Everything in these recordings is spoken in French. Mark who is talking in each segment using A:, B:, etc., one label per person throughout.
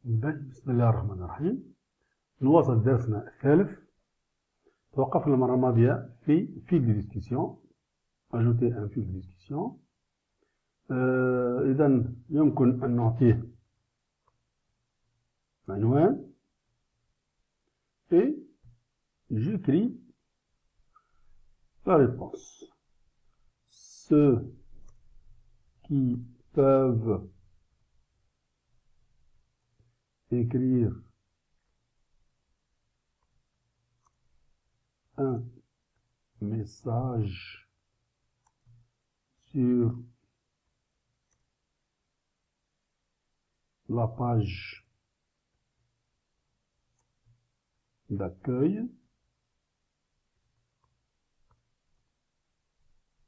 A: بسم الله الرحمن الرحيم. نواصل درسنا الثالث. توقفنا المرة الماضية في fil de discussion. Ajouter un fil de discussion. إذا يمكن أن نعطيه عنوان et j'écris la réponse. Ceux qui peuvent écrire un message sur la page d'accueil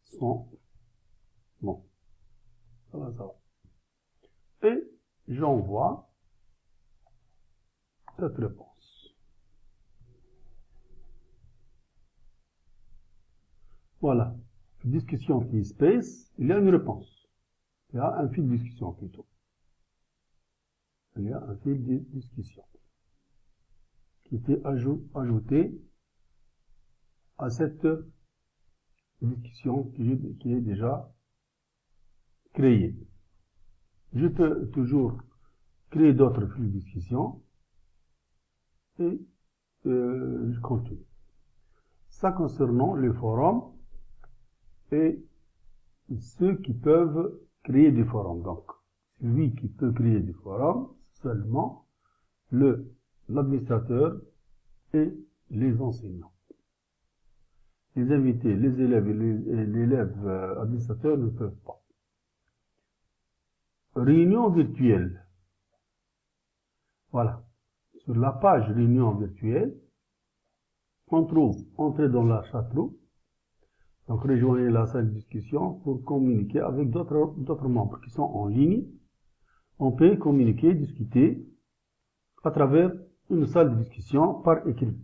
A: sont bons. Ça va. Et j'envoie cette réponse. Voilà. Discussion qui space, il y a une réponse. Il y a un fil de discussion plutôt. Il y a un fil de discussion qui était ajouté à cette discussion qui est déjà créée. Je peux toujours créer d'autres fils de discussion et je continue. Ça concernant le forum et ceux qui peuvent créer des forums. Donc, celui qui peut créer des forums, seulement l'administrateur et les enseignants. Les invités, les élèves et l'élève administrateur ne peuvent pas. Réunion virtuelle. Voilà. Sur la page réunion virtuelle, on trouve entrer dans la chatroom. Donc, rejoignez la salle de discussion pour communiquer avec d'autres membres qui sont en ligne. On peut communiquer, discuter à travers une salle de discussion par écrit.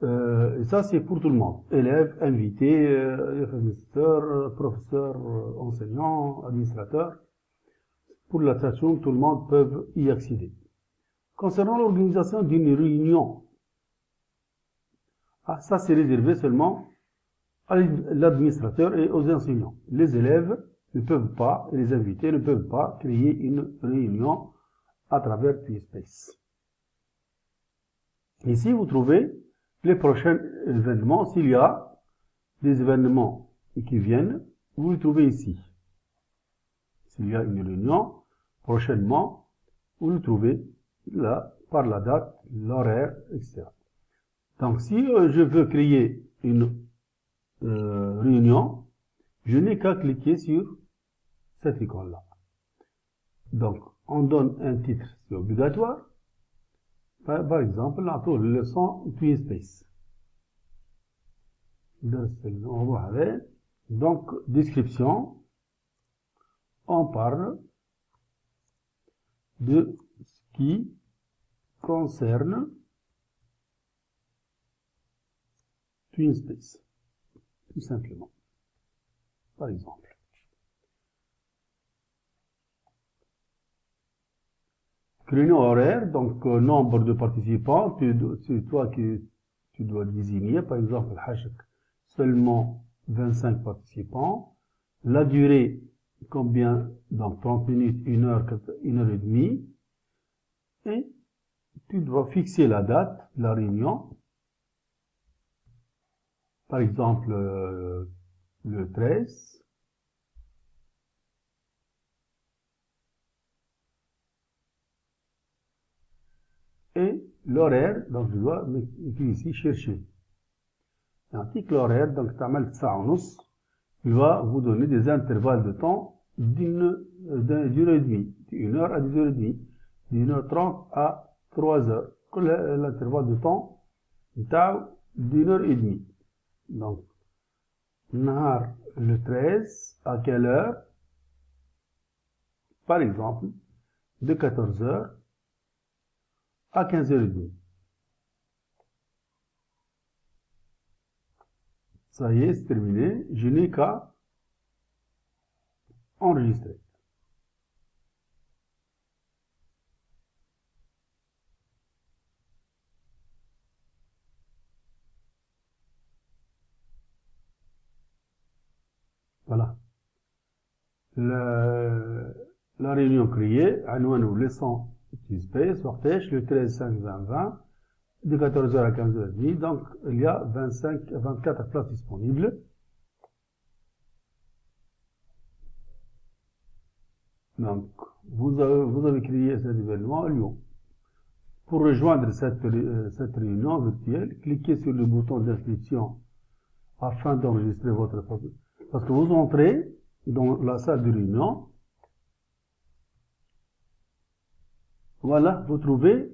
A: Et ça, c'est pour tout le monde. Élèves, invités, administrateurs, professeurs, enseignants, administrateurs. Pour la chatroom, tout le monde peut y accéder. Concernant l'organisation d'une réunion, ça c'est réservé seulement à l'administrateur et aux enseignants. Les élèves ne peuvent pas, et les invités ne peuvent pas créer une réunion à travers TeamSpace. Ici, vous trouvez les prochains événements. S'il y a des événements qui viennent, vous les trouvez ici. S'il y a une réunion, prochainement, vous le trouvez là, par la date, l'horaire, etc. Donc, si je veux créer une réunion, je n'ai qu'à cliquer sur cette icône-là. Donc, on donne un titre, c'est obligatoire. Par exemple, la leçon TeamSpace. Donc, description, on parle de ce qui concerne TeamSpace. Tout simplement. Par exemple. Créneau horaire, donc nombre de participants, c'est toi qui tu dois désigner, par exemple, seulement 25 participants. La durée, combien? Donc 30 minutes, 1 heure, 1 heure et demie. Et tu dois fixer la date de la réunion. Par exemple, le 13. Et l'horaire, donc je dois écrire ici chercher. L'article horaire, donc il va vous donner des intervalles de temps d'une heure et demie, d'1 heure à 2 heures et demie, d'1h30 à 3 heures. L'intervalle de temps d'1 heure et demie. Donc, le 13, à quelle heure? Par exemple, de 14 heures à 15h30. Ça y est, c'est terminé. Je n'ai qu'à enregistrer. Voilà. La réunion créée, عنوانه laissant space, sortèche, le 13-5-20-20, de 14h à 15h30. Donc, il y a 24 places disponibles. Donc, vous avez créé cet événement à Lyon. Pour rejoindre cette réunion virtuelle, cliquez sur le bouton d'inscription afin d'enregistrer votre photo. Parce que vous entrez dans la salle de réunion. Voilà, vous trouvez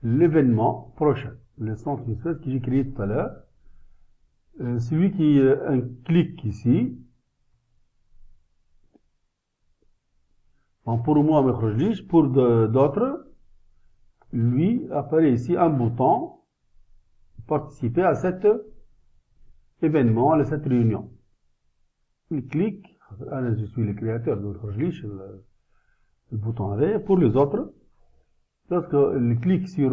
A: l'événement prochain, le centre space que j'ai créé tout à l'heure. Celui qui clique ici, bon, pour moi, pour d'autres, lui apparaît ici un bouton participer à cet événement, à cette réunion. Il clique, je suis le créateur de le bouton arrêt. Pour les autres, lorsqu'il clique sur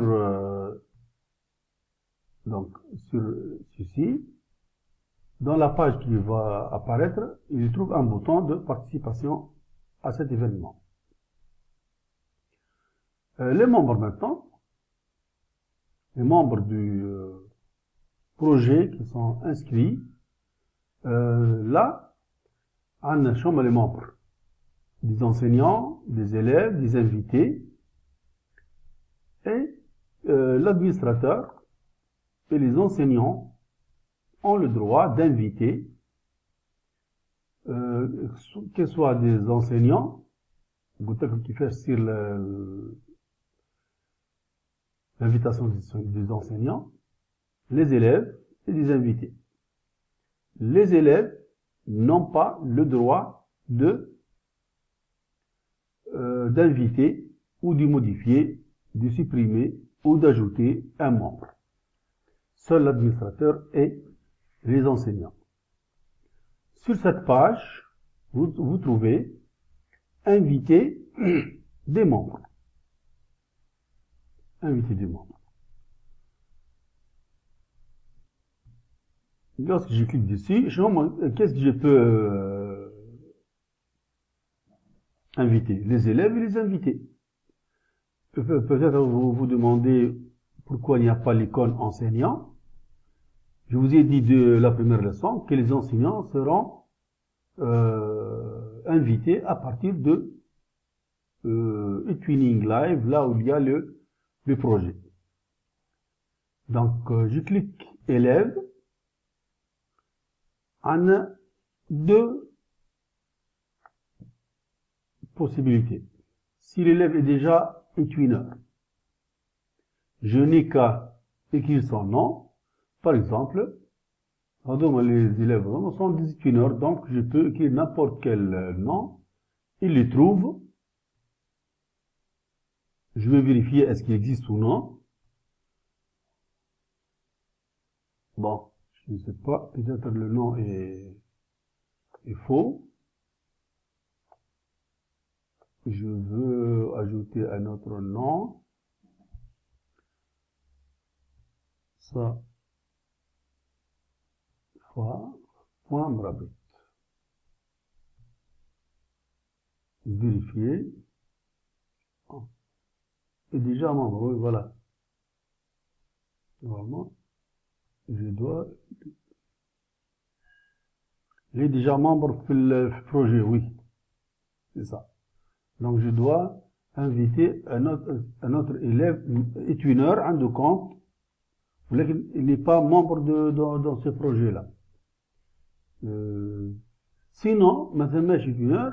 A: ceci, dans la page qui va apparaître, il trouve un bouton de participation à cet événement. Les membres maintenant, les membres du projet qui sont inscrits, là, on a les membres des enseignants, des élèves, des invités, et l'administrateur et les enseignants ont le droit d'inviter, que ce soit des enseignants, qui fait sur l'invitation des enseignants, les élèves et des invités. Les élèves n'ont pas le droit d'inviter ou de modifier, de supprimer ou d'ajouter un membre. Seul l'administrateur et les enseignants. Sur cette page, vous trouvez inviter des membres. Inviter des membres. Lorsque je clique dessus, qu'est-ce que je peux inviter? Les élèves et les invités. Peut-être vous vous demandez pourquoi il n'y a pas l'icône enseignant. Je vous ai dit de la première leçon que les enseignants seront invités à partir de eTwinning Live, là où il y a le projet. Donc, je clique élève. On a deux possibilités. Si l'élève est déjà eTwinner, je n'ai qu'à écrire son nom. Par exemple, les élèves sont des eTwinners, donc je peux écrire n'importe quel nom. Il les trouve. Je vais vérifier est-ce qu'il existe ou non. Bon, je ne sais pas, peut-être le nom est faux. Je veux ajouter un autre nom. Ça, point mrabit. Vérifier. Et déjà membre, oui, voilà. Normalement, je dois... Il est déjà membre pour le projet, oui. C'est ça. Donc, je dois inviter un autre élève, eTwinner, un de compte. Il n'est pas membre dans ce projet-là. Sinon, maintenant, eTwinner,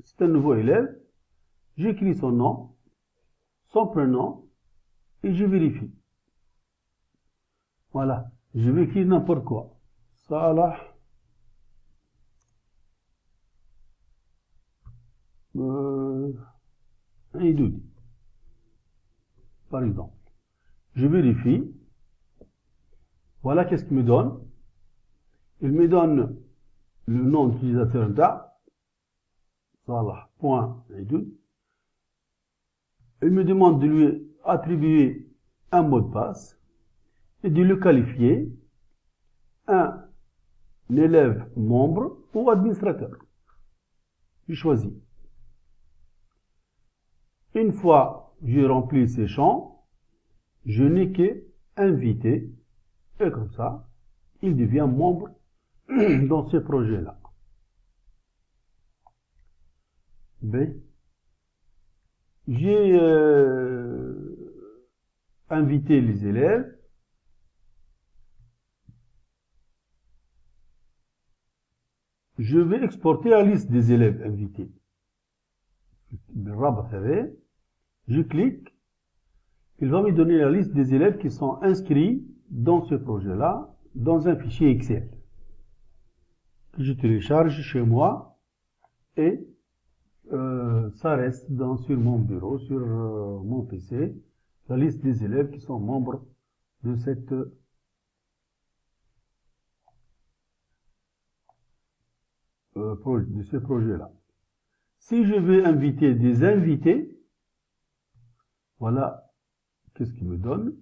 A: c'est un nouveau élève. J'écris son nom, son prénom, et je vérifie. Voilà. Je vais écrire n'importe quoi. Salah. Idoudi. Par exemple. Je vérifie. Voilà qu'est-ce qu'il me donne. Il me donne le nom d'utilisateur da. Salah.idoudi. Il me demande de lui attribuer un mot de passe et de le qualifier un élève membre ou administrateur. Je choisis. Une fois j'ai rempli ces champs, je n'ai qu'à inviter, et comme ça, il devient membre dans ce projet-là. B. J'ai invité les élèves. Je vais exporter la liste des élèves invités. Je clique. Il va me donner la liste des élèves qui sont inscrits dans ce projet-là, dans un fichier Excel. Je télécharge chez moi et ça reste sur mon bureau, sur mon PC, la liste des élèves qui sont membres de ce projet-là. Si je veux inviter des invités, voilà qu'est-ce qu'il me donne.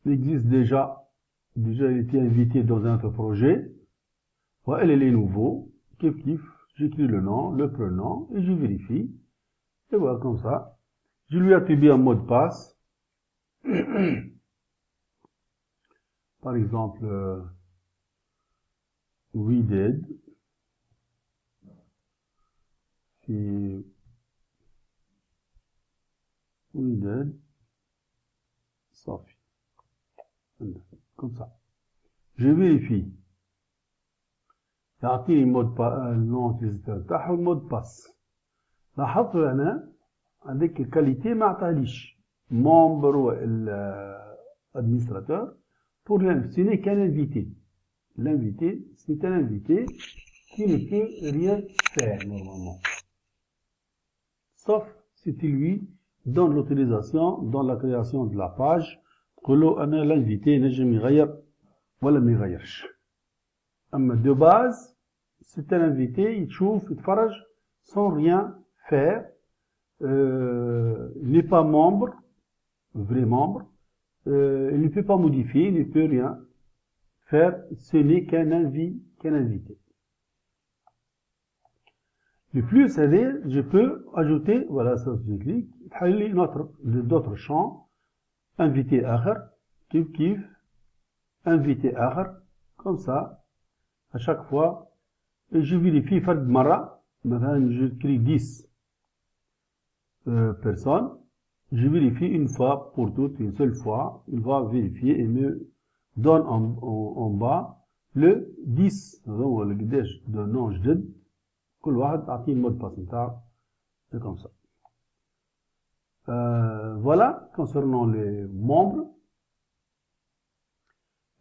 A: Il existe déjà il a été invité dans un autre projet. Voilà, elle est nouveau. Kiff, j'écris le nom, le prénom et je vérifie. Et voilà, comme ça. Je lui attribue un mot de passe. Par exemple, we did. Sophie. Comme ça. Je vérifie. يعطيني النوم utilisateur تاعها والمود باس. لاحظت هنا هذيك الكاليتي ما عطاهاليش membre ou administrateur. Pour ce n'est qu'un invité. L'invité, c'est un invité qui ne peut rien faire normalement. Sauf si tu lui donnes l'autorisation dans la création de la page. تقول له أنا l'invité نجم يغير ولا ما يغيرش. أما de base, c'est un invité, il تشوف يتفرج sans rien faire. Il n'est pas membre, vrai membre. Il ne peut pas modifier, il ne peut rien faire. Ce n'est qu'un invité. De plus, je peux ajouter, voilà, ça je clique, d'autres champs, invité آخر, kiff, invité آخر, comme ça, à chaque fois, et je vérifie فرد مرة, مثلا je clique 10 personnes, je vérifie une fois pour toutes, une seule fois, il va vérifier et me donne en bas le 10, هو اللي قداش de nom جدد, كل واحد أعطيه المود باس نتاعو, c'est comme ça. Voilà, concernant les membres.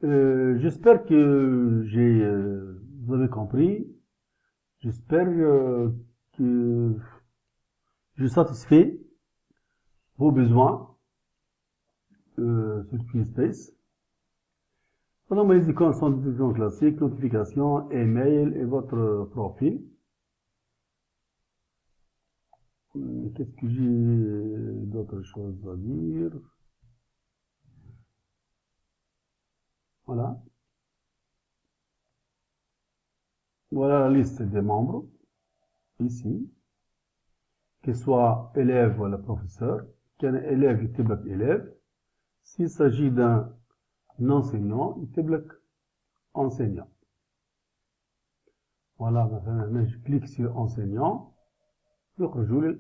A: J'espère que vous avez compris. J'espère que je satisfais vos besoins sur QSpace. Pendant mes icônes sont des icônes classiques, notifications, email et votre profil. Qu'est-ce que j'ai d'autres choses à dire? Voilà. Voilà la liste des membres, ici. Qu'il soit élève ou professeur. Qu'un élève يكتب élève. S'il s'agit d'un enseignant, يكتب enseignant. Voilà, maintenant je clique sur enseignant. يخرجوا لي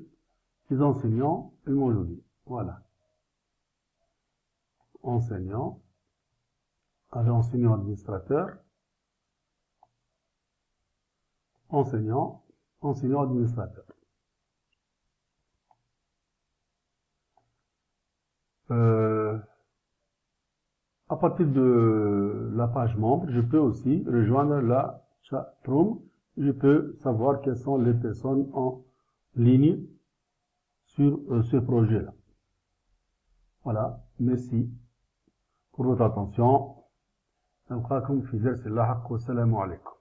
A: les enseignants الموجودين. Voilà. Enseignant. Enseignant administrateur. Enseignant administrateur. À partir de la page membre, je peux aussi rejoindre la chatroom. Je peux savoir quelles sont les personnes en ligne sur ce projet-là. Voilà, merci pour votre attention. نلقاكم في درس اللاحق والسلام عليكم.